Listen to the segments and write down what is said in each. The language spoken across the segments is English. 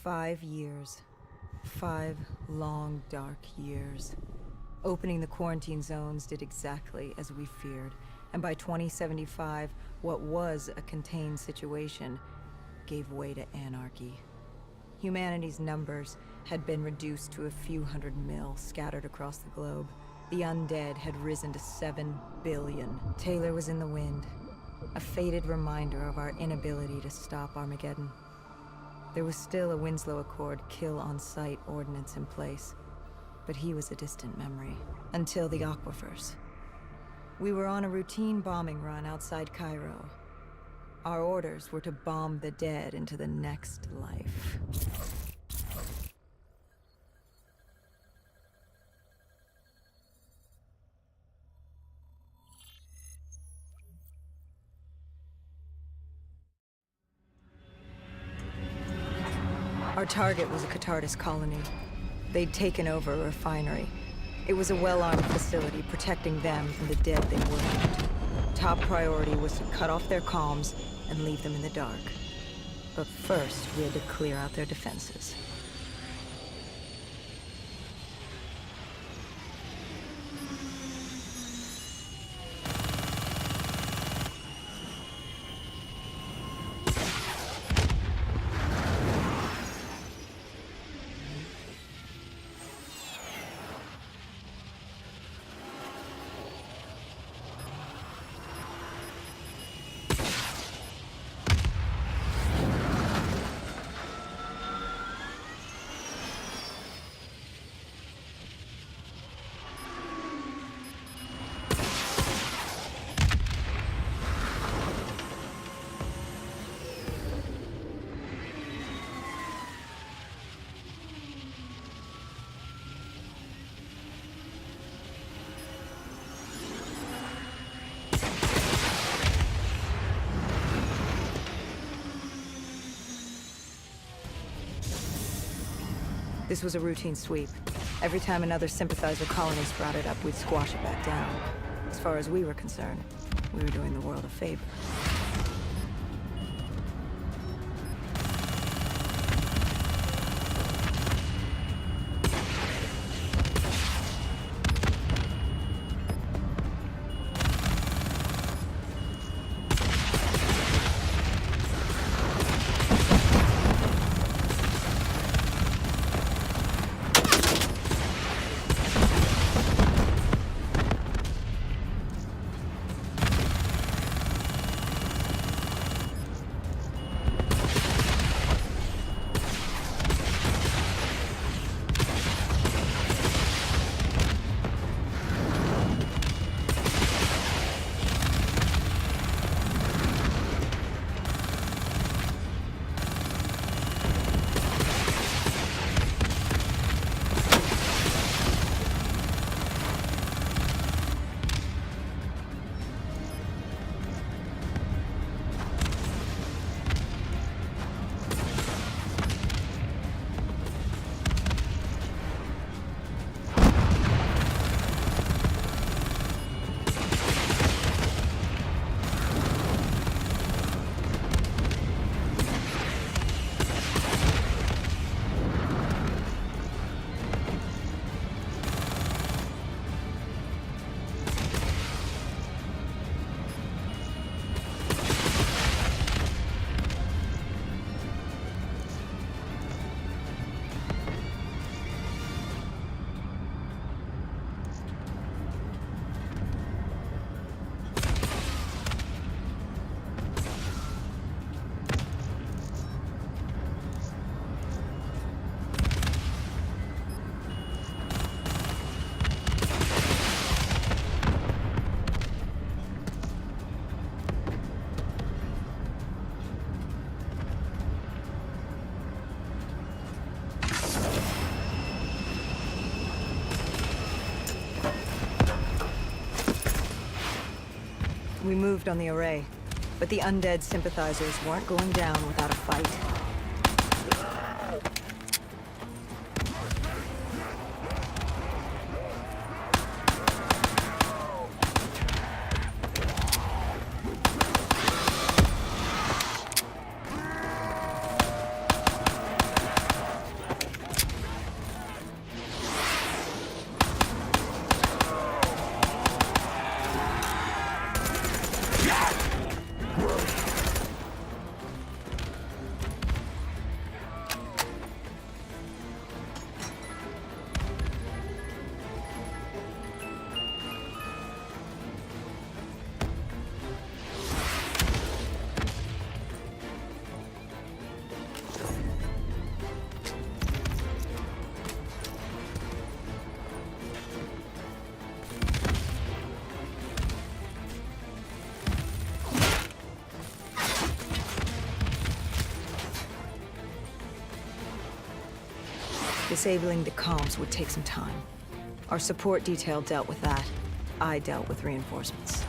5 years. 5 long, dark years. Opening the quarantine zones did exactly as we feared, and by 2075, what was a contained situation gave way to anarchy. Humanity's numbers had been reduced to a few hundred mil scattered across the globe. The undead had risen to 7 billion. Taylor was in the wind, a faded reminder of our inability to stop Armageddon. There was still a Winslow Accord kill-on-sight ordinance in place, but he was a distant memory, until the aquifers. We were on a routine bombing run outside Cairo. Our orders were to bomb the dead into the next life. Our target was a Catardus colony. They'd taken over a refinery. It was a well-armed facility protecting them from the dead they worshipped. Top priority was to cut off their comms and leave them in the dark. But first, we had to clear out their defenses. This was a routine sweep. Every time another sympathizer colony sprouted up, we'd squash it back down. As far as we were concerned, we were doing the world a favor. We moved on the array, but the undead sympathizers weren't going down without a fight. Disabling the comms would take some time. Our support detail dealt with that. I dealt with reinforcements.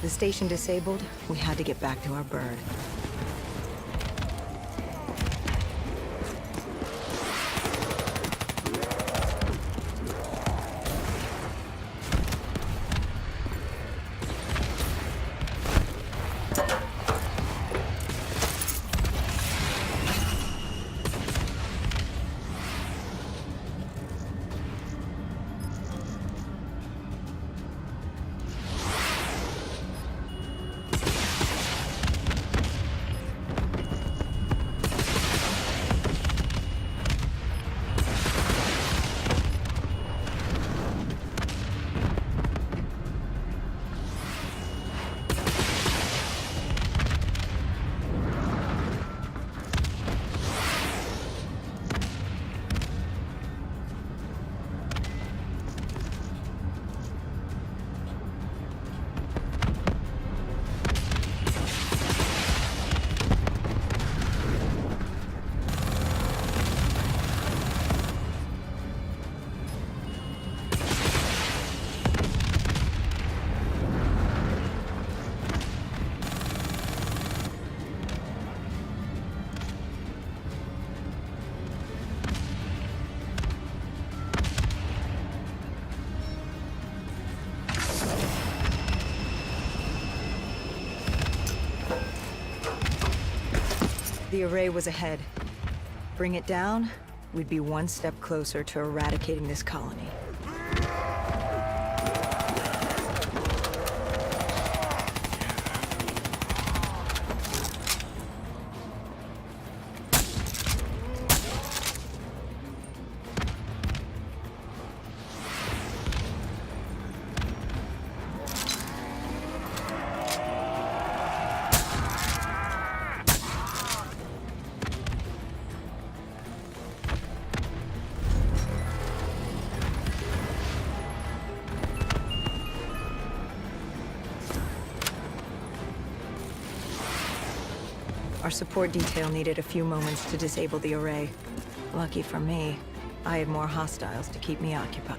The station disabled, we had to get back to our bird. The array was ahead. Bring it down, we'd be one step closer to eradicating this colony. Our support detail needed a few moments to disable the array. Lucky for me, I had more hostiles to keep me occupied.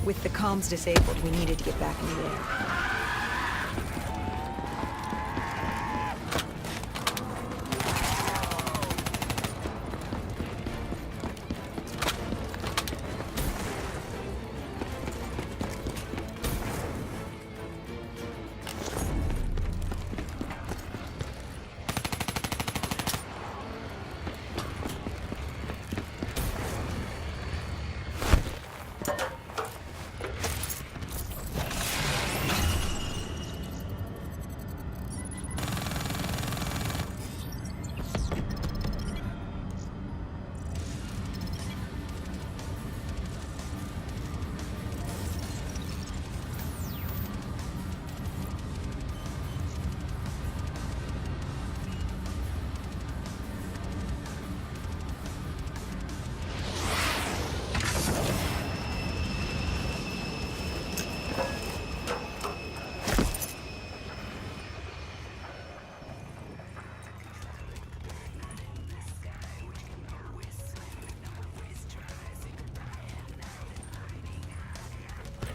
With the comms disabled, we needed to get back in the air.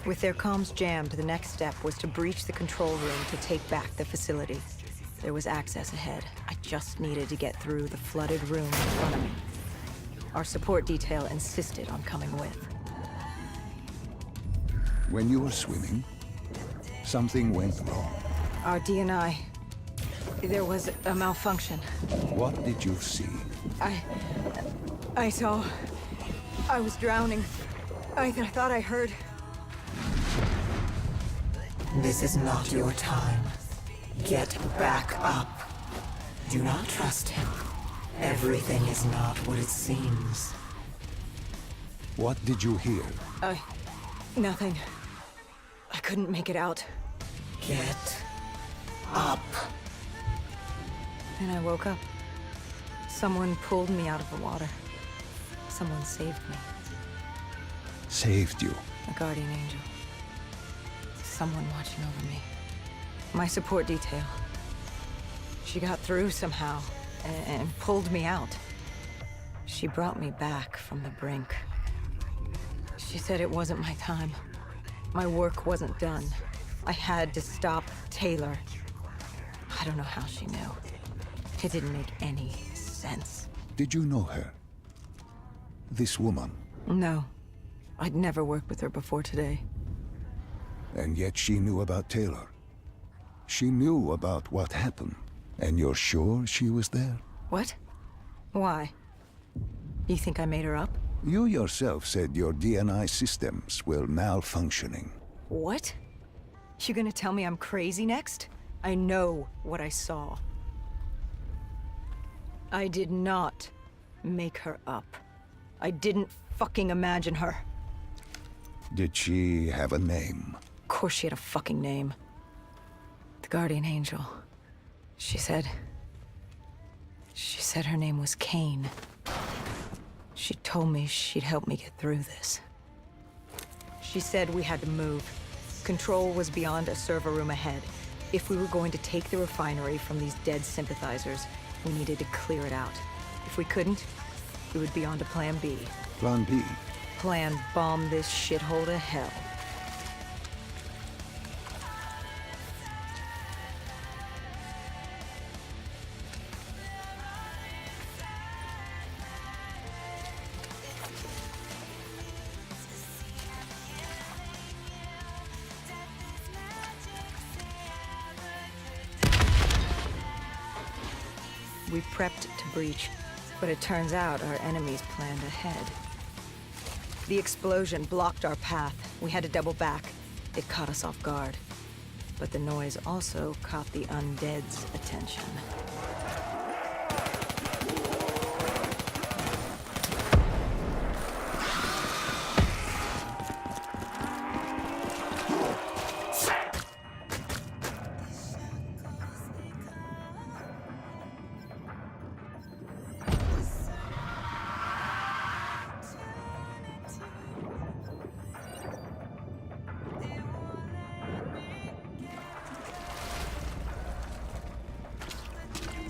With their comms jammed, the next step was to breach the control room to take back the facility. There was access ahead. I just needed to get through the flooded room in front of me. Our support detail insisted on coming with. When you were swimming, something went wrong. Our D&I... There was a malfunction. What did you see? I saw... I was drowning. I thought I heard... This is not your time. Get back up. Do not trust him. Everything is not what it seems. What did you hear? Nothing. I couldn't make it out. Get up. And I woke up. Someone pulled me out of the water. Someone saved me. Saved you? A guardian angel. Someone watching over me. My support detail. She got through somehow and pulled me out. She brought me back from the brink. She said it wasn't my time. My work wasn't done. I had to stop Taylor. I don't know how she knew. It didn't make any sense. Did you know her? This woman? No. I'd never worked with her before today. And yet she knew about Taylor. She knew about what happened. And you're sure she was there? What? Why? You think I made her up? You yourself said your DNI systems were malfunctioning. What? You gonna tell me I'm crazy next? I know what I saw. I did not make her up. I didn't fucking imagine her. Did she have a name? Of course she had a fucking name. The Guardian Angel. She said her name was Kane. She told me she'd help me get through this. She said we had to move. Control was beyond a server room ahead. If we were going to take the refinery from these dead sympathizers, we needed to clear it out. If we couldn't, we would be on to Plan B. Plan B? Plan bomb this shithole to hell. We prepped to breach, but it turns out our enemies planned ahead. The explosion blocked our path. We had to double back. It caught us off guard. But the noise also caught the undead's attention.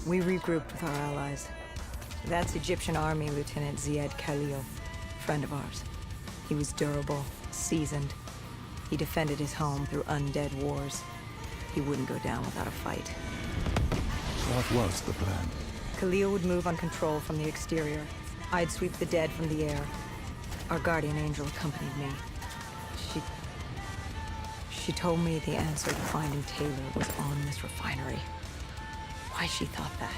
We regrouped with our allies. That's Egyptian Army Lieutenant Ziad Khalil, friend of ours. He was durable, seasoned, He defended his home through undead wars. He wouldn't go down without a fight. What was the plan? Khalil would move on control from the exterior. I'd sweep the dead from the air. Our guardian angel accompanied me. She told me the answer to finding Taylor was on this refinery. Why she thought that?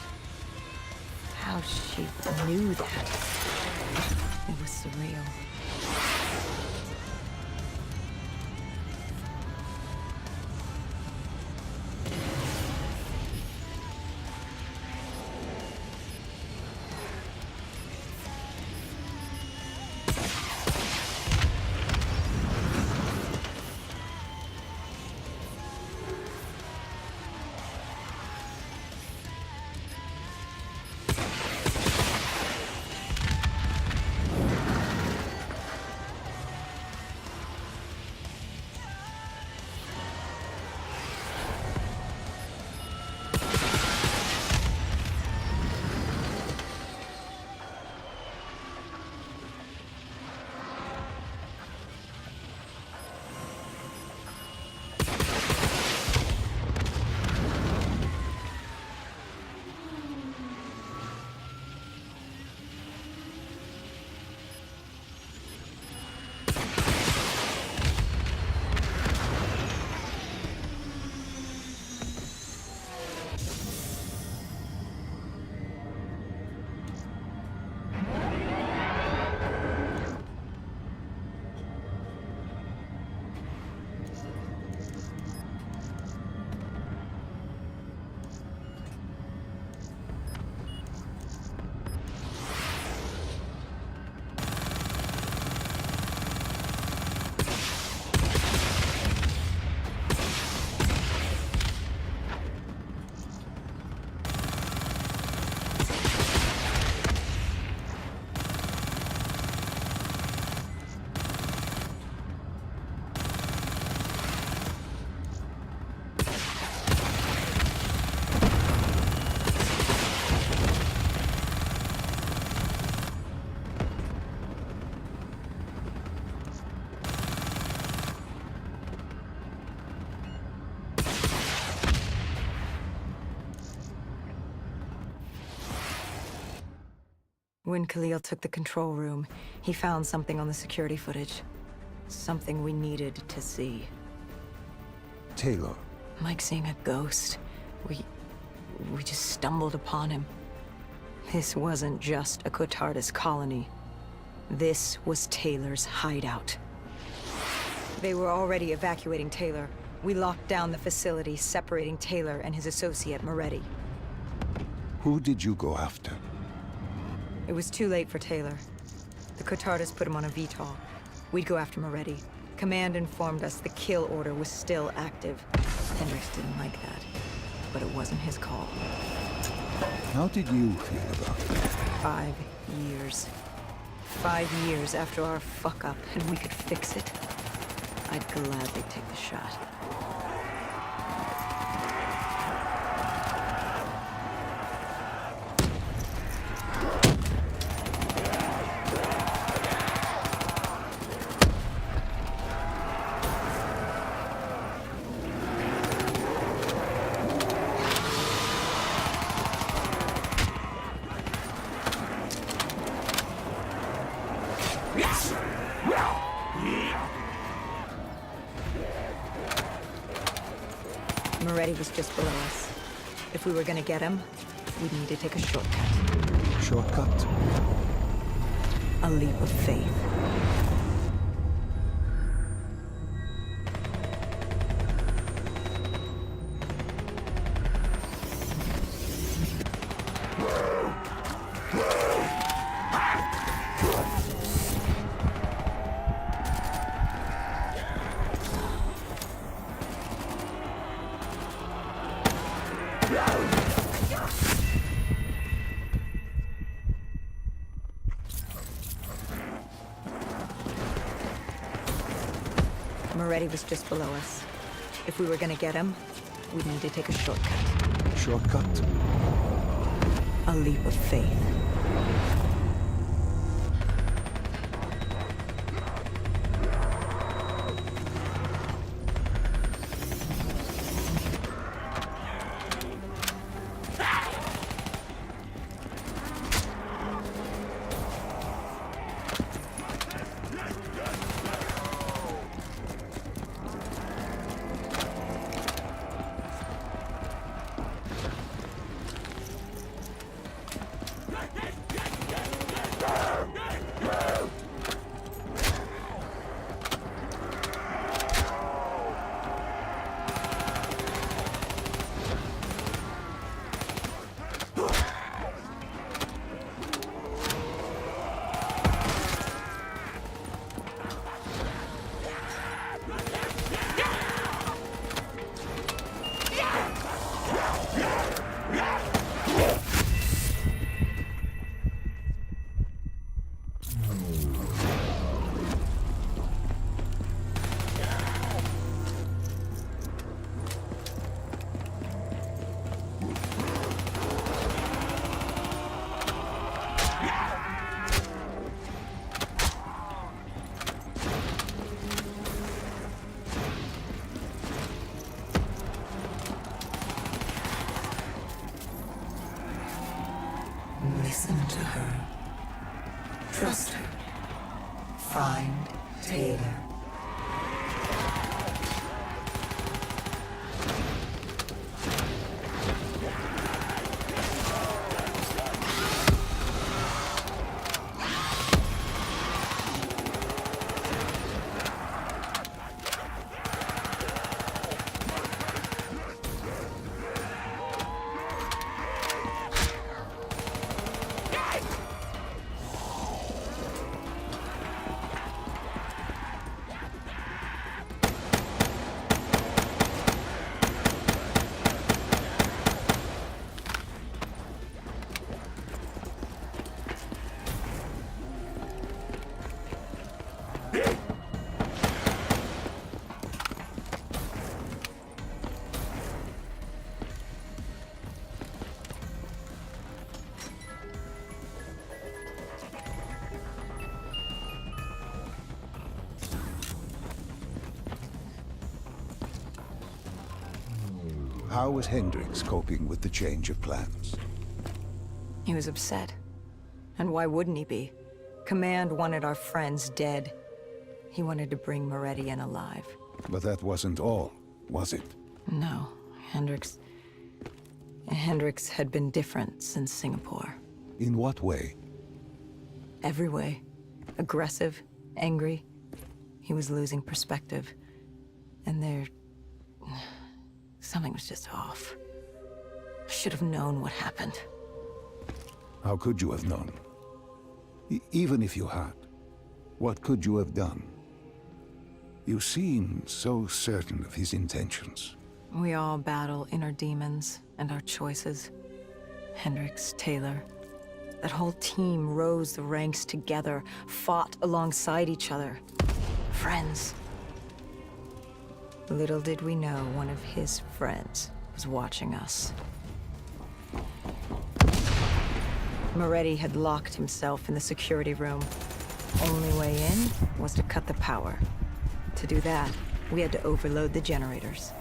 How she knew that? It was surreal. When Khalil took the control room, he found something on the security footage. Something we needed to see. Taylor. Like seeing a ghost. We just stumbled upon him. This wasn't just a Cotardis colony. This was Taylor's hideout. They were already evacuating Taylor. We locked down the facility, separating Taylor and his associate, Moretti. Who did you go after? It was too late for Taylor. The Cotardis put him on a VTOL. We'd go after Moretti. Command informed us the kill order was still active. Hendricks didn't like that, but it wasn't his call. How did you feel about it? 5 years. 5 years after our fuck-up, and we could fix it. I'd gladly take the shot. Moretti was just below us. If we were gonna get him, we'd need to take a shortcut. Shortcut? A leap of faith. Moretti was just below us. If we were gonna get him, we'd need to take a shortcut. Shortcut? A leap of faith. to her. Trust her. Find Taylor. How was Hendricks coping with the change of plans? He was upset. And why wouldn't he be? Command wanted our friends dead. He wanted to bring Moretti in alive. But that wasn't all, was it? No, Hendricks had been different since Singapore. In what way? Every way. Aggressive, angry. He was losing perspective. And something was just off. I should have known what happened. How could you have known? Even if you had, what could you have done? You seem so certain of his intentions. We all battle inner demons and our choices. Hendricks, Taylor. That whole team rose the ranks together, fought alongside each other. Friends. Little did we know one of his friends was watching us. Moretti had locked himself in the security room. Only way in was to cut the power. To do that, we had to overload the generators.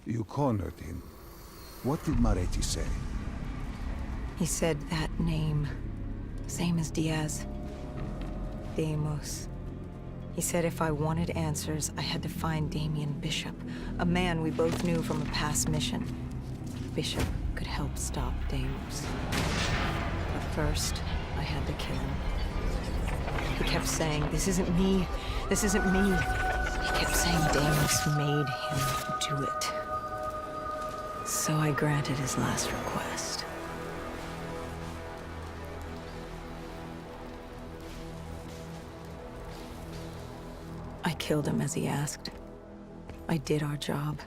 You cornered him. What did Moretti say? He said that name. Same as Diaz. Deimos. He said if I wanted answers, I had to find Damien Bishop, a man we both knew from a past mission. Bishop could help stop Deimos. But first, I had to kill him. He kept saying, "This isn't me. This isn't me." He kept saying Deimos made him do it. So I granted his last request. I killed him as he asked. I did our job.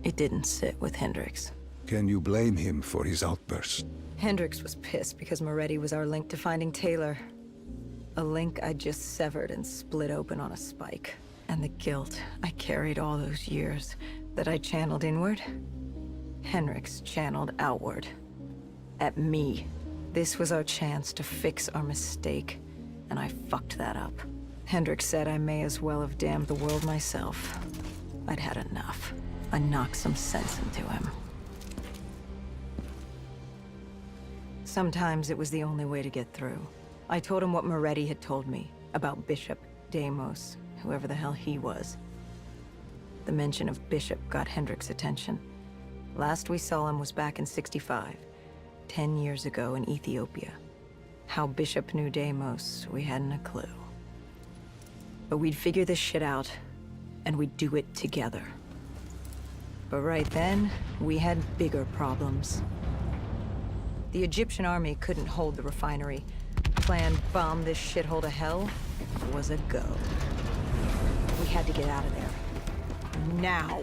It didn't sit with Hendricks. Can you blame him for his outburst? Hendricks was pissed because Moretti was our link to finding Taylor. A link I just severed and split open on a spike. And the guilt I carried all those years that I channeled inward, Hendricks channeled outward. At me. This was our chance to fix our mistake, and I fucked that up. Hendricks said I may as well have damned the world myself. I'd had enough. I knocked some sense into him. Sometimes it was the only way to get through. I told him what Moretti had told me about Bishop, Deimos, whoever the hell he was. The mention of Bishop got Hendricks' attention. Last we saw him was back in '65, 10 years ago in Ethiopia. How Bishop knew Deimos, we hadn't a clue. But we'd figure this shit out, and we'd do it together. But right then, we had bigger problems. The Egyptian army couldn't hold the refinery. Plan bomb this shithole to hell was a go. We had to get out of there. Now!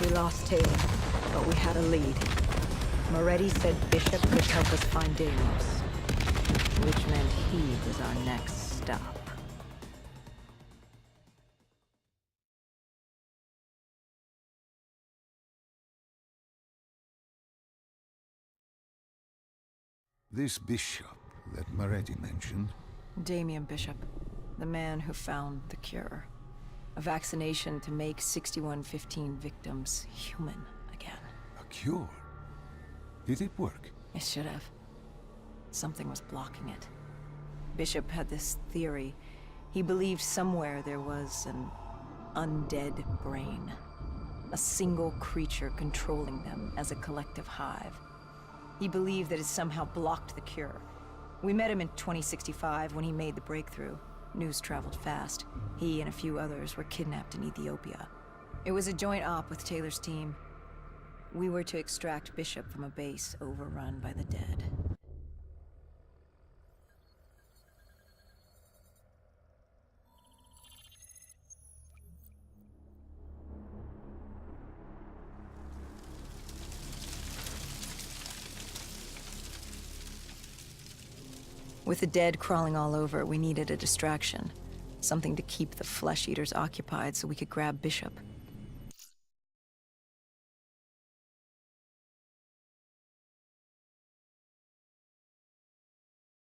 We lost Taylor, but we had a lead. Moretti said Bishop could help us find Deimos, which meant he was our next stop. This bishop that Moretti mentioned, Damien Bishop, the man who found the cure. A vaccination to make 6115 victims human again. a cure. Did it work? It should have. Something was blocking it. Bishop had this theory. He believed somewhere there was an undead brain. A single creature controlling them as a collective hive. He believed that it somehow blocked the cure. We met him in 2065 when he made the breakthrough. News traveled fast. He and a few others were kidnapped in Ethiopia. It was a joint op with Taylor's team. We were to extract Bishop from a base overrun by the dead. With the dead crawling all over, we needed a distraction. Something to keep the flesh eaters occupied so we could grab Bishop.